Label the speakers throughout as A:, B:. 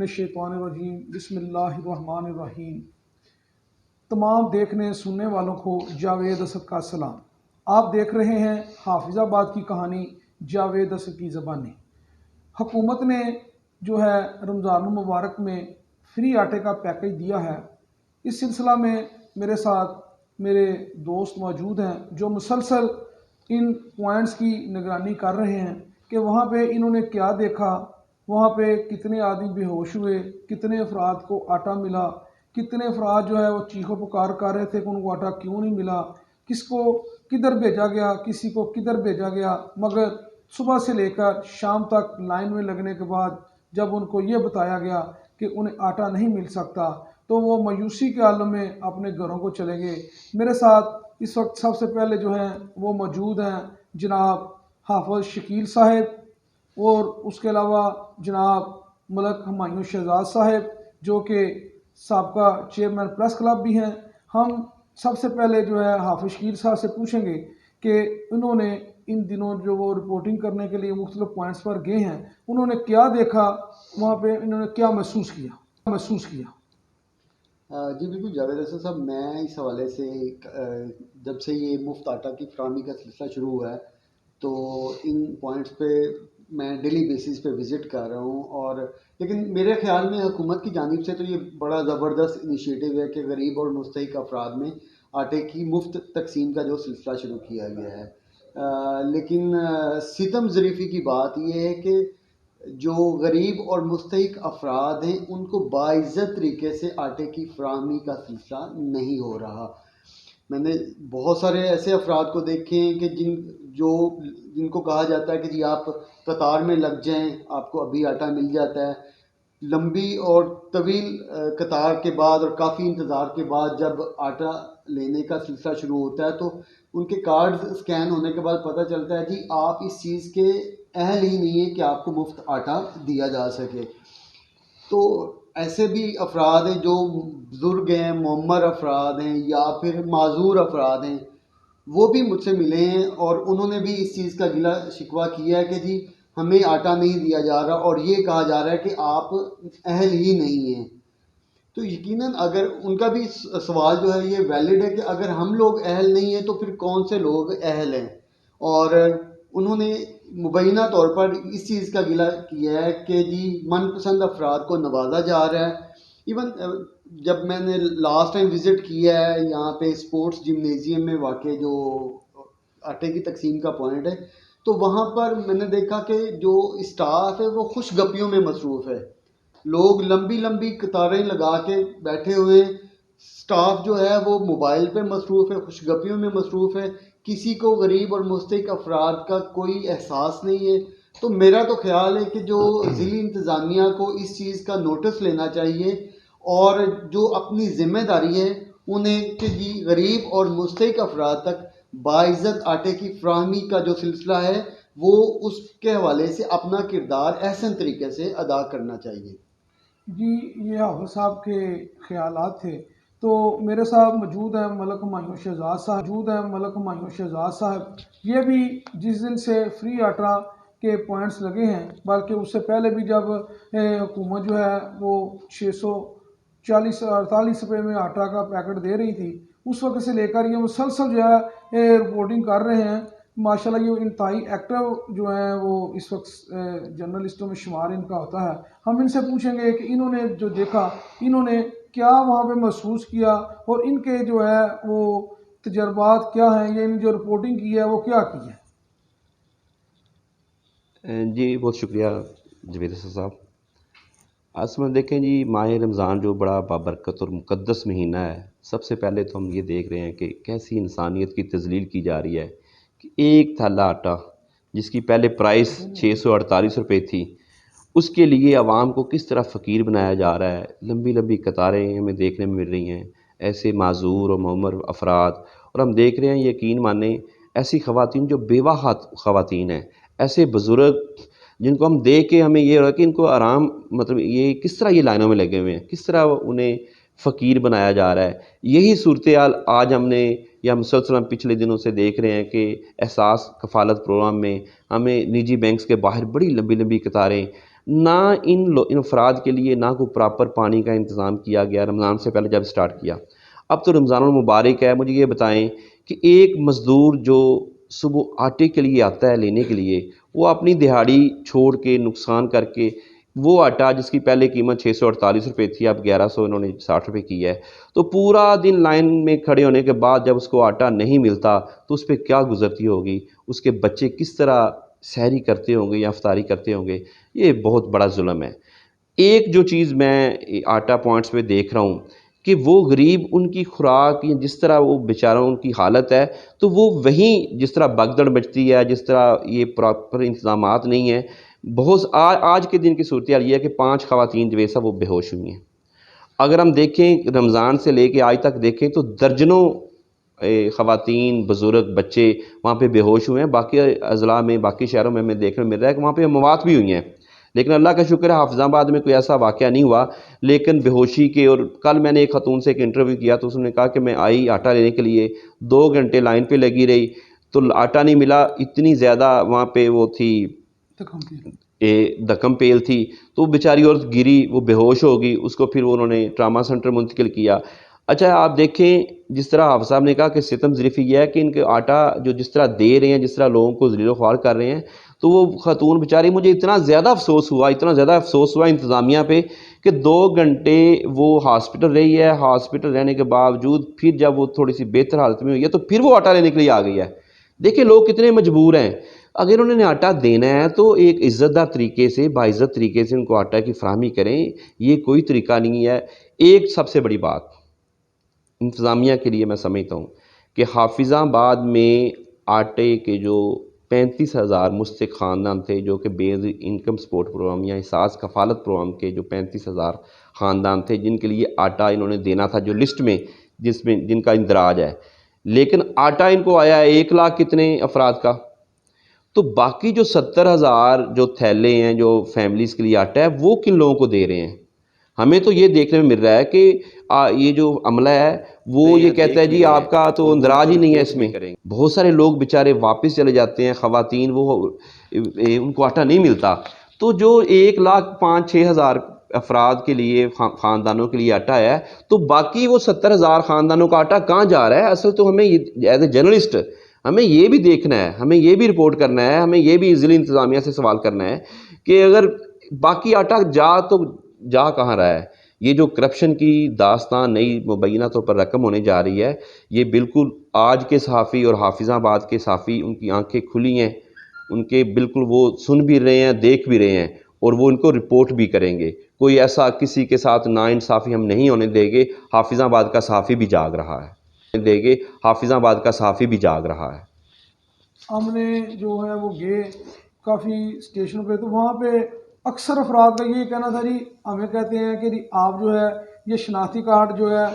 A: الشیطان الرجیم بسم اللہ الرحمن الرحیم۔ تمام دیکھنے سننے والوں کو جاوید اسد کا سلام۔ آپ دیکھ رہے ہیں حافظ آباد کی کہانی جاوید اسد کی زبانی۔ حکومت نے جو ہے رمضان المبارک میں فری آٹے کا پیکج دیا ہے۔ اس سلسلہ میں میرے ساتھ میرے دوست موجود ہیں جو مسلسل ان پوائنٹس کی نگرانی کر رہے ہیں کہ وہاں پہ انہوں نے کیا دیکھا، وہاں پہ کتنے آدمی بے ہوش ہوئے، کتنے افراد کو آٹا ملا، کتنے افراد جو ہے وہ چیخو پکار کر رہے تھے کہ ان کو آٹا کیوں نہیں ملا، کس کو کدھر بھیجا گیا، کسی کو کدھر بھیجا گیا۔ مگر صبح سے لے کر شام تک لائن میں لگنے کے بعد جب ان کو یہ بتایا گیا کہ انہیں آٹا نہیں مل سکتا تو وہ مایوسی کے عالم میں اپنے گھروں کو چلے گئے۔ میرے ساتھ اس وقت سب سے پہلے جو ہیں وہ موجود ہیں جناب حافظ شکیل صاحب، اور اس کے علاوہ جناب ملک ہمایوں شہزاد صاحب جو کہ سابقہ چیئرمین پریس کلب بھی ہیں۔ ہم سب سے پہلے جو ہے حافظ شکیل صاحب سے پوچھیں گے کہ انہوں نے ان دنوں جو وہ رپورٹنگ کرنے کے لیے مختلف پوائنٹس پر گئے ہیں، انہوں نے کیا دیکھا، وہاں پہ انہوں نے کیا محسوس کیا۔
B: جی بالکل جاوید اسد صاحب، میں اس حوالے سے جب سے یہ مفت آٹا کی فراہمی کا سلسلہ شروع ہوا ہے تو ان پوائنٹس پہ میں ڈیلی بیسس پہ وزٹ کر رہا ہوں، اور لیکن میرے خیال میں حکومت کی جانب سے تو یہ بڑا زبردست انیشیٹو ہے کہ غریب اور مستحق افراد میں آٹے کی مفت تقسیم کا جو سلسلہ شروع کیا گیا ہے، لیکن ستم ظریفی کی بات یہ ہے کہ جو غریب اور مستحق افراد ہیں ان کو باعزت طریقے سے آٹے کی فراہمی کا سلسلہ نہیں ہو رہا۔ میں نے بہت سارے ایسے افراد کو دیکھے ہیں کہ جن کو کہا جاتا ہے کہ جی آپ قطار میں لگ جائیں، آپ کو ابھی آٹا مل جاتا ہے۔ لمبی اور طویل قطار کے بعد اور کافی انتظار کے بعد جب آٹا لینے کا سلسلہ شروع ہوتا ہے تو ان کے کارڈ سکین ہونے کے بعد پتہ چلتا ہے جی آپ اس چیز کے اہل ہی نہیں ہے کہ آپ کو مفت آٹا دیا جا سکے۔ تو ایسے بھی افراد ہیں جو بزرگ ہیں، معمر افراد ہیں یا پھر معذور افراد ہیں، وہ بھی مجھ سے ملے ہیں اور انہوں نے بھی اس چیز کا گلہ شکوہ کیا ہے کہ جی ہمیں آٹا نہیں دیا جا رہا اور یہ کہا جا رہا ہے کہ آپ اہل ہی نہیں ہیں۔ تو یقیناً اگر ان کا بھی سوال جو ہے یہ ویلڈ ہے کہ اگر ہم لوگ اہل نہیں ہیں تو پھر کون سے لوگ اہل ہیں، اور انہوں نے مبینہ طور پر اس چیز کا گلہ کیا ہے کہ جی من پسند افراد کو نوازا جا رہا ہے۔ ایون جب میں نے لاسٹ ٹائم وزٹ کیا ہے یہاں پہ اسپورٹس جمنیزیم میں واقع جو آٹے کی تقسیم کا پوائنٹ ہے، تو وہاں پر میں نے دیکھا کہ جو اسٹاف ہے وہ خوش گپیوں میں مصروف ہے۔ لوگ لمبی لمبی قطاریں لگا کے بیٹھے ہوئے، اسٹاف جو ہے وہ موبائل پہ مصروف ہے، خوش گپیوں میں مصروف ہے، کسی کو غریب اور مستحق افراد کا کوئی احساس نہیں ہے۔ تو میرا تو خیال ہے کہ جو ضلعی انتظامیہ کو اس چیز کا نوٹس لینا چاہیے اور جو اپنی ذمہ داری ہے انہیں کہ جی غریب اور مستحق افراد تک باعزت آٹے کی فراہمی کا جو سلسلہ ہے وہ اس کے حوالے سے اپنا کردار احسن طریقے سے ادا کرنا چاہیے۔
A: جی یہ حافظ صاحب کے خیالات تھے۔ تو میرے ساتھ موجود ہیں ملک ہمایوں شہزاد صاحب، یہ بھی جس دن سے فری آٹا کے پوائنٹس لگے ہیں، بلکہ اس سے پہلے بھی جب حکومت جو ہے وہ 648 روپے میں آٹا کا پیکٹ دے رہی تھی، اس وقت سے لے کر یہ مسلسل جو ہے رپورٹنگ کر رہے ہیں۔ ماشاءاللہ یہ انتہائی ایکٹیو جو ہیں وہ اس وقت جرنلسٹوں میں شمار ان کا ہوتا ہے۔ ہم ان سے پوچھیں گے کہ انہوں نے جو دیکھا، انہوں نے کیا وہاں پہ محسوس کیا اور ان کے جو ہے وہ تجربات کیا ہیں، یہ ان جو رپورٹنگ کی ہے وہ کیا کی ہے۔
C: جی بہت شکریہ جاوید اسد صاحب۔ میں دیکھیں جی ماہ رمضان جو بڑا بابرکت اور مقدس مہینہ ہے، سب سے پہلے تو ہم یہ دیکھ رہے ہیں کہ کیسی انسانیت کی تذلیل کی جا رہی ہے کہ ایک تھیلا آٹا جس کی پہلے پرائس 648 روپے تھی، اس کے لیے عوام کو کس طرح فقیر بنایا جا رہا ہے۔ لمبی لمبی قطاریں ہمیں دیکھنے میں مل رہی ہیں، ایسے معذور اور معمر افراد، اور ہم دیکھ رہے ہیں یقین مانیں ایسی خواتین جو بیوہ خواتین ہیں، ایسے بزرگ جن کو ہم دیکھ کے ہمیں یہ ہو رہا ہے کہ ان کو آرام، مطلب یہ کس طرح یہ لائنوں میں لگے ہوئے ہیں، کس طرح انہیں فقیر بنایا جا رہا ہے۔ یہی صورتحال آج ہم نے یا مسلسل ہم پچھلے دنوں سے دیکھ رہے ہیں کہ احساس کفالت پروگرام میں ہمیں نجی بینکس کے باہر بڑی لمبی لمبی قطاریں، نہ ان افراد کے لیے نہ کوئی پراپر پانی کا انتظام کیا گیا رمضان سے پہلے جب سٹارٹ کیا. اب تو رمضان المبارک ہے، مجھے یہ بتائیں کہ ایک مزدور جو صبح آٹے کے لیے آتا ہے لینے کے لیے، وہ اپنی دہاڑی چھوڑ کے نقصان کر کے وہ آٹا جس کی پہلے قیمت 648 روپے تھی، اب 1100 انہوں نے 60 روپے کی ہے، تو پورا دن لائن میں کھڑے ہونے کے بعد جب اس کو آٹا نہیں ملتا تو اس پہ کیا گزرتی ہوگی، اس کے بچے کس طرح سحری کرتے ہوں گے یا افطاری کرتے ہوں گے. یہ بہت بڑا ظلم ہے. ایک جو چیز میں آٹا پوائنٹس پہ دیکھ رہا ہوں کہ وہ غریب ان کی خوراک جس طرح وہ بیچاروں ان کی حالت ہے، تو وہ وہیں جس طرح بگدڑ بچتی ہے، جس طرح یہ پراپر انتظامات نہیں ہیں. آج کے دن کی صورتحال یہ ہے کہ 5 خواتین جو ہے وہ بے ہوش ہوئی ہیں. اگر ہم دیکھیں رمضان سے لے کے آج تک دیکھیں تو درجنوں خواتین، بزرگ، بچے وہاں پہ بے ہوش ہوئے ہیں. باقی اضلاع میں، باقی شہروں میں ہمیں دیکھنے مل رہا ہے کہ وہاں پہ اموات بھی ہوئی ہیں، لیکن اللہ کا شکر ہے حافظ آباد میں کوئی ایسا واقعہ نہیں ہوا. لیکن بے ہوشی کے، اور کل میں نے ایک خاتون سے ایک انٹرویو کیا تو اس نے کہا کہ میں آئی آٹا لینے کے لیے، 2 گھنٹے لائن پہ لگی رہی تو آٹا نہیں ملا. اتنی زیادہ وہاں پہ وہ تھی، دکم پیل تھی، تو وہ بیچاری عورت گری، وہ بے ہوش ہو گئی. اس کو پھر انہوں نے ٹراما سنٹر منتقل کیا. اچھا آپ دیکھیں جس طرح حافظ صاحب نے کہا کہ ستم ظریفی یہ ہے کہ ان کے آٹا جو جس طرح دے رہے ہیں، جس طرح لوگوں کو ذلیل و خوار کر رہے ہیں، تو وہ خاتون بیچاری، مجھے اتنا زیادہ افسوس ہوا انتظامیہ پہ کہ 2 گھنٹے وہ ہاسپٹل رہی ہے. ہاسپٹل رہنے کے باوجود پھر جب وہ تھوڑی سی بہتر حالت میں ہوئی ہے تو پھر وہ آٹا لینے کے لیے آ گئی ہے. دیکھیں لوگ کتنے مجبور ہیں. اگر انہوں نے آٹا دینا ہے تو ایک عزت دار طریقے سے، باعزت طریقے سے ان کو آٹا کی فراہمی کریں. یہ کوئی طریقہ نہیں ہے. ایک سب سے بڑی بات انتظامیہ کے لیے میں سمجھتا ہوں کہ حافظ آباد میں آٹے کے جو 35,000 مستحق خاندان تھے، جو کہ بیز انکم سپورٹ پروگرام یا احساس کفالت پروگرام کے جو 35,000 خاندان تھے جن کے لیے آٹا انہوں نے دینا تھا، جو لسٹ میں جن کا اندراج ہے، لیکن آٹا ان کو آیا ہے 1 لاکھ کتنے افراد کا. تو باقی جو 70,000 جو تھیلے ہیں جو فیملیز کے لیے آٹا ہے، وہ کن لوگوں کو دے رہے ہیں؟ ہمیں تو یہ دیکھنے میں مل رہا ہے کہ یہ جو عملہ ہے وہ یہ کہتا ہے جی آپ کا تو اندراج ہی نہیں ہے اس میں. بہت سارے لوگ بیچارے واپس چلے جاتے ہیں، خواتین، وہ ان کو آٹا نہیں ملتا. تو جو 1,05,000-6,000 افراد کے لیے، خاندانوں کے لیے آٹا ہے، تو باقی وہ 70,000 خاندانوں کا آٹا کہاں جا رہا ہے؟ اصل تو ہمیں ایز اے جرنلسٹ ہمیں یہ بھی دیکھنا ہے، ہمیں یہ بھی رپورٹ کرنا ہے، ہمیں یہ بھی ضلعی انتظامیہ سے سوال کرنا ہے کہ اگر باقی آٹا جا کہاں رہا ہے. یہ جو کرپشن کی داستان نئی مبینہ طور پر رقم ہونے جا رہی ہے، یہ بالکل آج کے صحافی اور حافظ آباد کے صحافی، ان کی آنکھیں کھلی ہیں، ان کے بالکل وہ سن بھی رہے ہیں، دیکھ بھی رہے ہیں، اور وہ ان کو رپورٹ بھی کریں گے. کوئی ایسا کسی کے ساتھ ناانصافی ہم نہیں ہونے دیں گے. حافظ آباد کا صحافی بھی جاگ رہا ہے. حافظ آباد کا صحافی بھی جاگ رہا ہے.
A: ہم نے جو ہے وہ گئے کافی اسٹیشن پہ، تو وہاں پہ اکثر افراد کا یہ کہنا تھا جی، ہمیں کہتے ہیں کہ جی آپ جو ہے یہ شناختی کارڈ جو ہے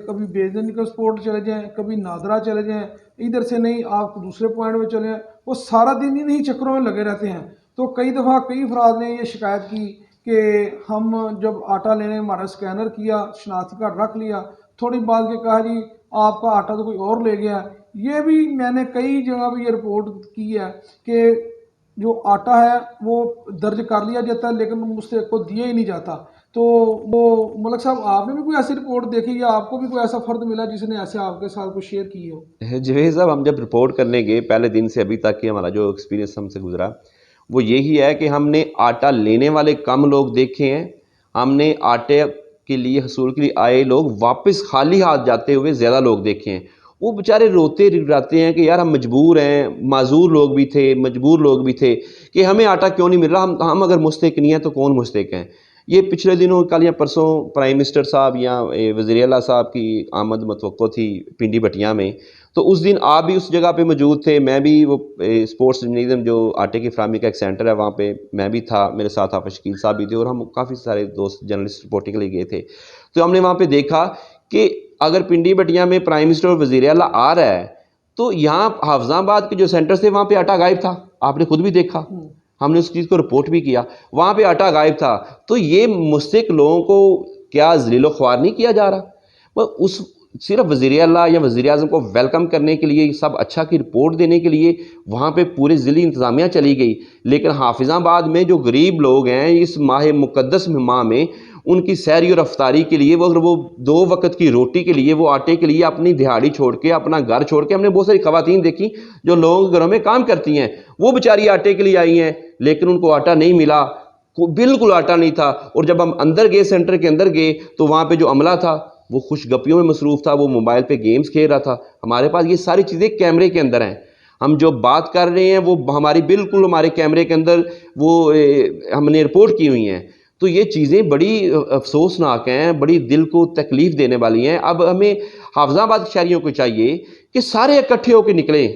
A: کبھی بیزن کا اسپورٹ چلے جائیں، کبھی نادرا چلے جائیں، ادھر سے نہیں آپ دوسرے پوائنٹ پہ چلے جائیں، وہ سارا دن انہیں چکروں میں لگے رہتے ہیں. تو کئی دفعہ کئی افراد نے یہ شکایت کی کہ ہم جب آٹا لینے ہمارا اسکینر کیا، شناختی کارڈ رکھ لیا، تھوڑی بات کے کہا جی آپ کا آٹا تو کوئی اور لے گیا. یہ بھی میں نے کئی جگہ پہ یہ رپورٹ کی ہے کہ جو آٹا ہے وہ درج کر لیا جاتا ہے لیکن مستحق کو دیا ہی نہیں جاتا. تو وہ ملک صاحب، آپ نے بھی کوئی ایسی رپورٹ دیکھی یا آپ کو بھی کوئی ایسا فرد ملا جس نے ایسے آپ کے ساتھ کوئی شیئر کی ہو؟
C: جوید صاحب، ہم جب رپورٹ کرنے گئے پہلے دن سے ابھی تک کہ ہمارا جو ایکسپیرینس ہم سے گزرا وہ یہی ہے کہ ہم نے آٹا لینے والے کم لوگ دیکھے ہیں، ہم نے آٹے کے لیے حصول کے لیے آئے لوگ واپس خالی ہاتھ جاتے ہوئے زیادہ لوگ دیکھے ہیں. وہ بیچارے روتے رگڑاتے ہیں کہ یار ہم مجبور ہیں، معذور لوگ بھی تھے، مجبور لوگ بھی تھے کہ ہمیں آٹا کیوں نہیں مل رہا. ہم اگر مستحق نہیں ہیں تو کون مستحق ہیں؟ یہ پچھلے دنوں کل یا پرسوں پرائم منسٹر صاحب یا وزیر اعلیٰ صاحب کی آمد متوقع تھی پنڈی بٹیا میں، تو اس دن آپ بھی اس جگہ پہ موجود تھے. میں بھی وہ اسپورٹس جرنلزم جو آٹے کی فراہمی کا ایک سینٹر ہے وہاں پہ میں بھی تھا، میرے ساتھ حافظ شکیل صاحب بھی تھے، اور ہم کافی سارے دوست جرنلسٹ رپورٹنگ کے لیے گئے تھے. تو ہم نے وہاں پہ دیکھا کہ اگر پنڈی بٹیا میں پرائم منسٹر اور وزیر اعلیٰ آ رہا ہے تو یہاں حافظ آباد کے جو سینٹر تھے وہاں پہ آٹا غائب تھا. آپ نے خود بھی دیکھا، ہم نے اس چیز کو رپورٹ بھی کیا، وہاں پہ آٹا غائب تھا. تو یہ مستحق لوگوں کو کیا ذلیل و خوار نہیں کیا جا رہا؟ اس صرف وزیر اعلیٰ یا وزیر اعظم کو ویلکم کرنے کے لیے، سب اچھا کی رپورٹ دینے کے لیے وہاں پہ پورے ضلعی انتظامیہ چلی گئی، لیکن حافظ آباد میں جو غریب لوگ ہیں اس ماہ مقدس ماہ میں ان کی سحری اور افطاری کے لیے وہ 2 وقت کی روٹی کے لیے، وہ آٹے کے لیے اپنی دہاڑی چھوڑ کے، اپنا گھر چھوڑ کے، ہم نے بہت ساری خواتین دیکھی جو لوگوں کے گھروں میں کام کرتی ہیں، وہ بیچاری آٹے کے لیے آئی ہیں لیکن ان کو آٹا نہیں ملا، بالکل آٹا نہیں تھا۔ اور جب ہم اندر گئے، سینٹر کے اندر گئے، تو وہاں پہ جو عملہ تھا وہ خوش گپیوں میں مصروف تھا، وہ موبائل پہ گیمز کھیل رہا تھا۔ ہمارے پاس یہ ساری چیزیں کیمرے کے اندر ہیں، ہم جو بات کر رہے ہیں وہ ہماری بالکل ہمارے کیمرے کے اندر وہ ہم نے رپورٹ کی ہوئی ہیں۔ تو یہ چیزیں بڑی افسوسناک ہیں، بڑی دل کو تکلیف دینے والی ہیں۔ اب ہمیں حافظ آباد کے شہریوں کو چاہیے کہ سارے اکٹھے ہو کے نکلیں،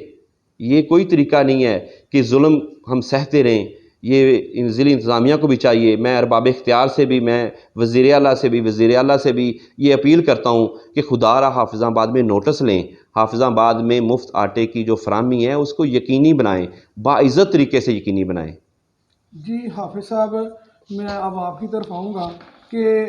C: یہ کوئی طریقہ نہیں ہے کہ ظلم ہم سہتے رہیں، یہ ضلعی انتظامیہ کو بھی چاہیے۔ میں ارباب اختیار سے بھی، میں وزیر اعلیٰ سے بھی، وزیر اعلیٰ سے بھی یہ اپیل کرتا ہوں کہ خدا را حافظ آباد میں نوٹس لیں، حافظ آباد میں مفت آٹے کی جو فراہمی ہے اس کو یقینی بنائیں، باعزت طریقے سے یقینی بنائیں۔
A: جی حافظ صاحب، میں اب آپ کی طرف آؤں گا کہ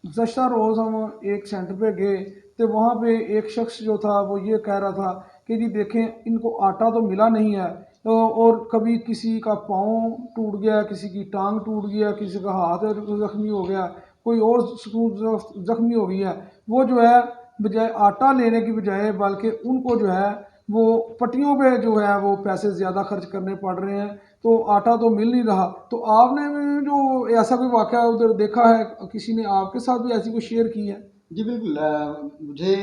A: گزشتہ روز ہم ایک سینٹر پہ گئے تو وہاں پہ ایک شخص جو تھا وہ یہ کہہ رہا تھا کہ جی دیکھیں ان کو آٹا تو ملا نہیں ہے، اور کبھی کسی کا پاؤں ٹوٹ گیا، کسی کی ٹانگ ٹوٹ گیا، کسی کا ہاتھ زخمی ہو گیا، کوئی اور زخمی ہو گئی ہے، وہ جو ہے بجائے آٹا لینے کی بجائے بلکہ ان کو جو ہے وہ پٹیوں پہ جو ہے وہ پیسے زیادہ خرچ کرنے پڑ رہے ہیں، تو آٹا تو مل نہیں رہا۔ تو آپ نے جو ایسا کوئی واقعہ ادھر دیکھا ہے، کسی نے آپ کے ساتھ بھی ایسی کوئی شیئر کی ہے؟
B: جی بالکل، مجھے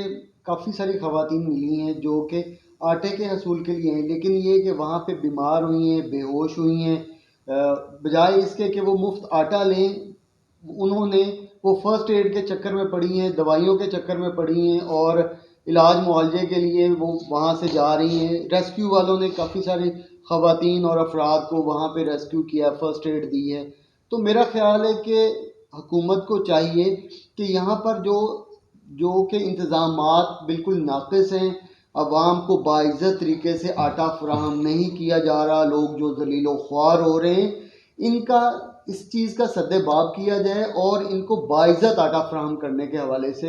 B: کافی ساری خواتین ملی ہیں جو کہ آٹے کے حصول کے لیے ہیں، لیکن یہ کہ وہاں پہ بیمار ہوئی ہیں، بے ہوش ہوئی ہیں، بجائے اس کے کہ وہ مفت آٹا لیں، انہوں نے وہ فرسٹ ایڈ کے چکر میں پڑی ہیں، دوائیوں کے چکر میں پڑی ہیں، اور علاج معالجے کے لیے وہ وہاں سے جا رہی ہیں۔ ریسکیو والوں نے کافی ساری خواتین اور افراد کو وہاں پہ ریسکیو کیا، فرسٹ ایڈ دی ہے۔ تو میرا خیال ہے کہ حکومت کو چاہیے کہ یہاں پر جو کہ انتظامات بالکل ناقص ہیں، عوام کو باعزت طریقے سے آٹا فراہم نہیں کیا جا رہا، لوگ جو ذلیل و خوار ہو رہے ہیں، اس چیز کا سد باب کیا جائے اور ان کو باعزت آٹا فراہم کرنے کے حوالے سے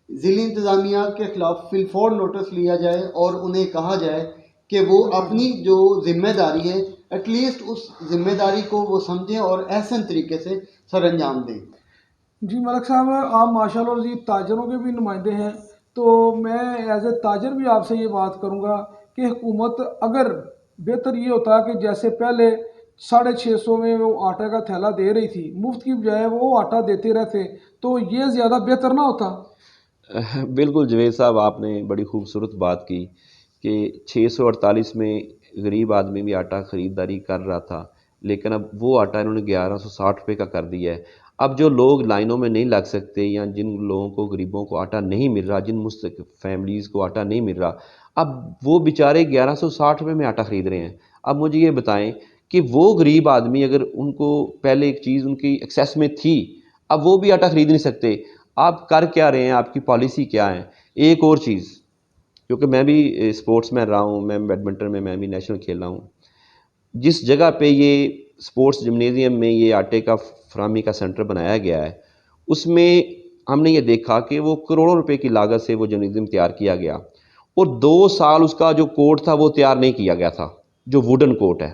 B: ضلعی انتظامیہ کے خلاف فی الفور نوٹس لیا جائے اور انہیں کہا جائے کہ وہ اپنی جو ذمہ داری ہے ایٹ لیسٹ اس ذمہ داری کو وہ سمجھیں اور احسن طریقے سے سر انجام دیں۔
A: جی ملک صاحب، آپ ماشاء اللہ جی تاجروں کے بھی نمائندے ہیں، تو میں ایز اے تاجر بھی آپ سے یہ بات کروں گا کہ حکومت اگر بہتر یہ ہوتا کہ جیسے پہلے 650 میں وہ آٹا کا تھیلا دے رہی تھی، مفت کی بجائے وہ آٹا دیتے رہتے تو یہ زیادہ بہتر نہ ہوتا؟
C: بالکل جوید صاحب، آپ نے بڑی خوبصورت بات کی کہ 648 میں غریب آدمی بھی آٹا خریداری کر رہا تھا، لیکن اب وہ آٹا انہوں نے 1160 روپے کا کر دیا ہے۔ اب جو لوگ لائنوں میں نہیں لگ سکتے یا جن لوگوں کو، غریبوں کو آٹا نہیں مل رہا، جن فیملیز کو آٹا نہیں مل رہا، اب وہ بیچارے 1160 روپے میں آٹا خرید رہے ہیں۔ اب مجھے یہ بتائیں کہ وہ غریب آدمی اگر ان کو پہلے ایک چیز ان کی ایکسیس میں تھی، اب وہ بھی آٹا خرید نہیں سکتے، آپ کر کیا رہے ہیں؟ آپ کی پالیسی کیا ہے؟ ایک اور چیز، کیونکہ میں بھی اسپورٹس مین رہا ہوں، میں بیڈمنٹن میں بھی نیشنل کھیلا ہوں، جس جگہ پہ یہ اسپورٹس جمنیزیم میں یہ آٹے کا فراہمی کا سینٹر بنایا گیا ہے، اس میں ہم نے یہ دیکھا کہ وہ کروڑوں روپے کی لاگت سے وہ جمنیزیم تیار کیا گیا، اور 2 سال اس کا جو کورٹ تھا وہ تیار نہیں کیا گیا تھا، جو ووڈن کورٹ ہے۔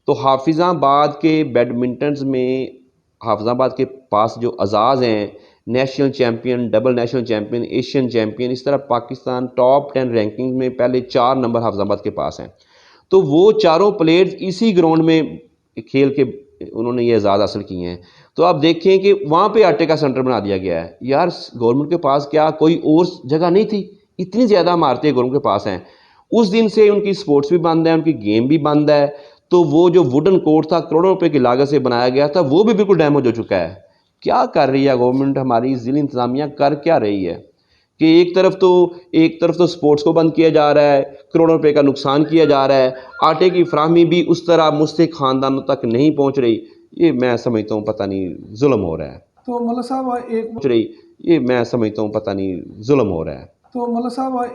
C: تو حافظ آباد کے بیڈمنٹنز میں حافظ آباد کے پاس جو اعزاز ہیں، national champion, double national champion, Asian champion, اس طرح پاکستان ٹاپ 10 رینکنگ میں پہلے 4 نمبر حافظ آباد کے پاس ہیں۔ تو وہ چاروں پلیئرز اسی گراؤنڈ میں کھیل کے انہوں نے یہ اعزاز حاصل کیے ہیں۔ تو آپ دیکھیں کہ وہاں پہ آٹے کا سینٹر بنا دیا گیا ہے۔ یار گورنمنٹ کے پاس کیا کوئی اور جگہ نہیں تھی؟ اتنی زیادہ عمارتیں گورنمنٹ کے پاس ہیں۔ اس دن سے ان کی سپورٹس بھی بند ہے، ان کی گیم بھی بند ہے، تو وہ جو ووڈن کورٹ تھا کروڑوں روپے کی لاگت سے بنایا گیا تھا وہ بھی بالکل ڈیمیج ہو چکا ہے۔ کیا کر رہی ہے گورنمنٹ، ہماری ضلعی انتظامیہ کر کیا رہی ہے کہ ایک طرف تو سپورٹس کو بند کیا جا رہا ہے، کروڑوں روپے کا نقصان کیا جا رہا ہے، آٹے کی فراہمی بھی اس طرح مستحق خاندانوں تک نہیں پہنچ رہی۔ یہ میں سمجھتا ہوں پتہ نہیں ظلم ہو رہا ہے،
A: تو ملک صاحب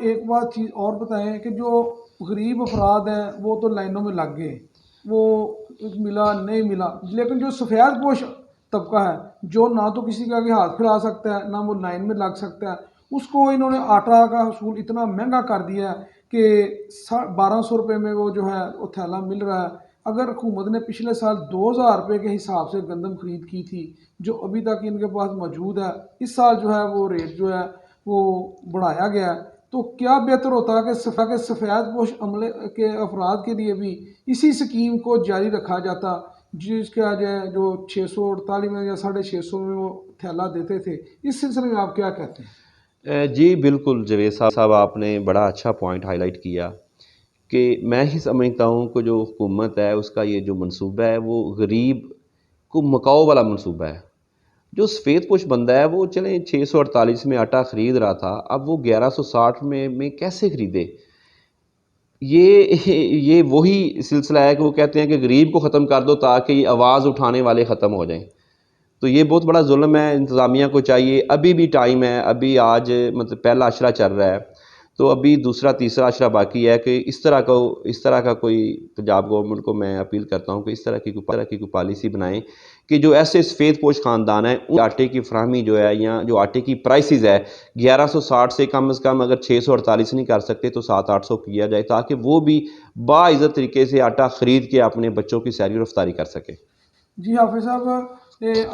A: ایک بات چیز اور بتائیں کہ جو غریب افراد ہیں وہ تو لائنوں میں لگ گئے، وہ ملا نہیں ملا، لیکن جو سفید پوش طبقہ ہے جو نہ تو کسی کا آگے ہاتھ پھیلا سکتا ہے، نہ وہ لائن میں لگ سکتا ہے، اس کو انہوں نے آٹا کا حصول اتنا مہنگا کر دیا کہ 1200 روپے میں وہ جو ہے وہ تھیلا مل رہا ہے۔ اگر حکومت نے پچھلے سال 2000 روپے کے حساب سے گندم خرید کی تھی جو ابھی تک ان کے پاس موجود ہے، اس سال جو ہے وہ ریٹ جو ہے وہ بڑھایا گیا ہے، تو کیا بہتر ہوتا ہے کہ سفید پوش عملے کے افراد کے لیے بھی اسی سکیم کو جاری رکھا جاتا جس کا جو 648 میں یا 650 میں وہ تھیلا دیتے تھے۔ اس سلسلے میں آپ کیا کہتے ہیں؟
C: جی بالکل جوید صاحب آپ نے بڑا اچھا پوائنٹ ہائی لائٹ کیا کہ میں ہی سمجھتا ہوں کہ جو حکومت ہے اس کا یہ جو منصوبہ ہے وہ غریب کو مکاؤ والا منصوبہ ہے۔ جو سفید پوش بندہ ہے وہ چلیں 648 میں آٹا خرید رہا تھا، اب وہ 1160 میں کیسے خریدے؟ یہ وہی سلسلہ ہے کہ وہ کہتے ہیں کہ غریب کو ختم کر دو تاکہ یہ آواز اٹھانے والے ختم ہو جائیں۔ تو یہ بہت بڑا ظلم ہے، انتظامیہ کو چاہیے، ابھی بھی ٹائم ہے، ابھی آج مطلب پہلا عشرہ چل رہا ہے تو ابھی دوسرا تیسرا عشرہ باقی ہے کہ اس طرح کا کوئی پنجاب گورنمنٹ کو میں اپیل کرتا ہوں کہ اس طرح کی کوئی پالیسی بنائیں کہ جو ایسے سفید پوش خاندان ہیں ان آٹے کی فراہمی جو ہے یا جو آٹے کی پرائسز ہے 1160 سے کم از کم اگر 648 نہیں کر سکتے تو 700-800 کیا جائے تاکہ وہ بھی باعزت طریقے سے آٹا خرید کے اپنے بچوں کی سحری و افطاری کر سکے۔
A: جی حافظ صاحب،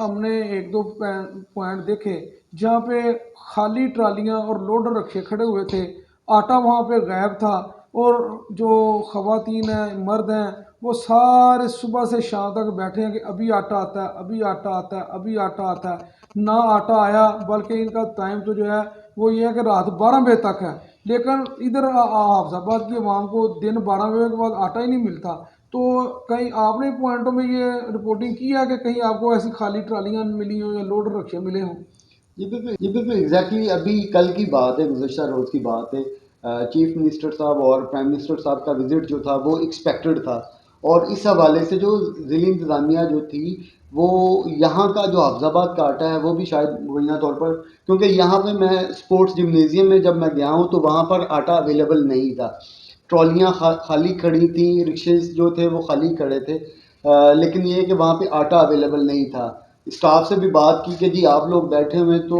A: ہم نے ایک دو پوائنٹ دیکھے جہاں پہ خالی ٹرالیاں اور لوڈر رکشے کھڑے ہوئے تھے، آٹا وہاں پہ غائب تھا، اور جو خواتین ہیں مرد ہیں وہ سارے صبح سے شام تک بیٹھے ہیں کہ ابھی آٹا آتا ہے، ابھی آٹا آتا ہے، ابھی آٹا آتا ہے، نہ آٹا آیا بلکہ ان کا ٹائم تو جو ہے وہ یہ ہے کہ رات 12 بجے تک ہے، لیکن ادھر حافظ آباد کی عوام کو دن 12 بجے کے بعد آٹا ہی نہیں ملتا۔ تو کہیں آپ نے پوائنٹوں میں یہ رپورٹنگ کی ہے کہ کہیں آپ کو ایسی خالی ٹرالیاں ملی ہوں یا لوڈر رکشے ملے ہوں؟
B: جی بالکل ایگزیکٹلی ابھی کل کی بات ہے، گزشتہ روز کی بات ہے، چیف منسٹر صاحب اور پرائم منسٹر صاحب کا وزٹ جو تھا وہ ایکسپیکٹڈ تھا، اور اس حوالے سے جو ضلعی انتظامیہ جو تھی وہ یہاں کا جو حافظ آباد کا آٹا ہے وہ بھی شاید مبینہ طور پر، کیونکہ یہاں پہ میں اسپورٹس جمنیزیم میں جب میں گیا ہوں تو وہاں پر آٹا اویلیبل نہیں تھا، ٹرالیاں خالی کھڑی تھیں، رکشے جو تھے وہ خالی کھڑے تھے، لیکن یہ کہ وہاں پہ آٹا اویلیبل نہیں تھا۔ اسٹاف سے بھی بات کی کہ جی آپ لوگ بیٹھے ہوئے تو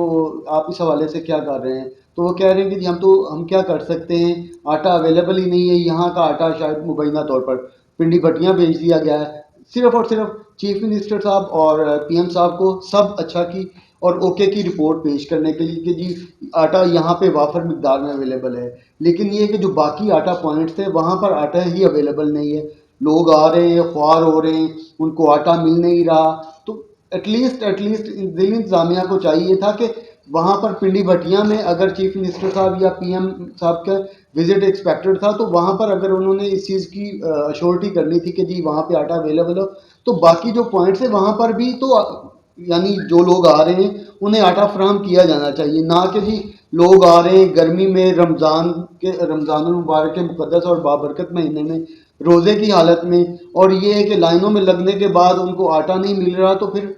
B: آپ اس حوالے سے کیا کر رہے ہیں، تو وہ کہہ رہے ہیں کہ جی ہم کیا کر سکتے ہیں، آٹا اویلیبل ہی نہیں ہے، یہاں کا آٹا شاید مبینہ طور پر پنڈی بٹیاں بھیج دیا گیا ہے۔ صرف اور صرف چیف منسٹر صاحب اور پی ایم صاحب کو سب اچھا کی اور اوکے کی رپورٹ پیش کرنے کے لیے کہ جی آٹا یہاں پہ وافر مقدار میں اویلیبل ہے، لیکن یہ کہ جو باقی آٹا پوائنٹس تھے وہاں پر آٹا ہی اویلیبل نہیں ہے، لوگ آ رہے ہیں خوار ہو رہے ہیں، ان کو آٹا مل نہیں رہا۔ تو ایٹ لیسٹ ضلعی انتظامیہ کو چاہیے تھا کہ وہاں پر پنڈی بھٹیاں میں اگر چیف منسٹر صاحب یا پی ایم صاحب کا وزٹ ایکسپیکٹڈ تھا تو وہاں پر اگر انہوں نے اس چیز کی اشورٹی کرنی تھی کہ جی وہاں پہ آٹا اویلیبل ہو، تو باقی جو پوائنٹس ہیں وہاں پر بھی تو یعنی جو لوگ آ رہے ہیں انہیں آٹا فراہم کیا جانا چاہیے، نہ کہ جی لوگ آ رہے ہیں گرمی میں رمضان المبارک کے مقدس اور بابرکت مہینے میں روزے کی حالت میں، اور یہ ہے کہ لائنوں میں لگنے کے بعد ان کو آٹا نہیں مل رہا، تو پھر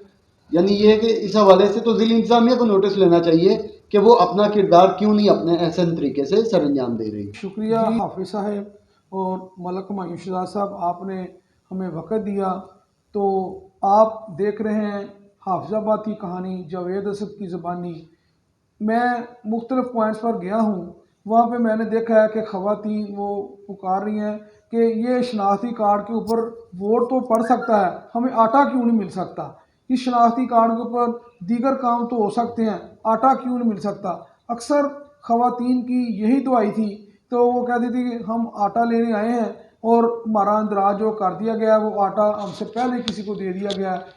B: یعنی یہ ہے کہ اس حوالے سے تو ضلعی انتظامیہ کو نوٹس لینا چاہیے کہ وہ اپنا کردار کیوں نہیں اپنے احسن طریقے سے سر انجام دے رہی۔
A: شکریہ حافظ صاحب اور ملک معیوش شہزاد صاحب، آپ نے ہمیں وقت دیا۔ تو آپ دیکھ رہے ہیں حافظ آباد کی کہانی، جاوید اسد کی زبانی۔ میں مختلف پوائنٹس پر گیا ہوں، وہاں پہ میں نے دیکھا ہے کہ خواتین وہ پکار رہی ہیں کہ یہ شناختی کارڈ کے اوپر ووٹ تو پڑ سکتا ہے، ہمیں آٹا کیوں نہیں مل سکتا؟ اس شناختی کارڈ کے اوپر دیگر کام تو ہو سکتے ہیں، آٹا کیوں نہیں مل سکتا؟ اکثر خواتین کی یہی دعائی تھی، تو وہ کہتی تھی کہ ہم آٹا لینے آئے ہیں اور ہمارا اندراج جو کر دیا گیا ہے وہ آٹا ہم سے پہلے کسی کو دے دیا گیا ہے۔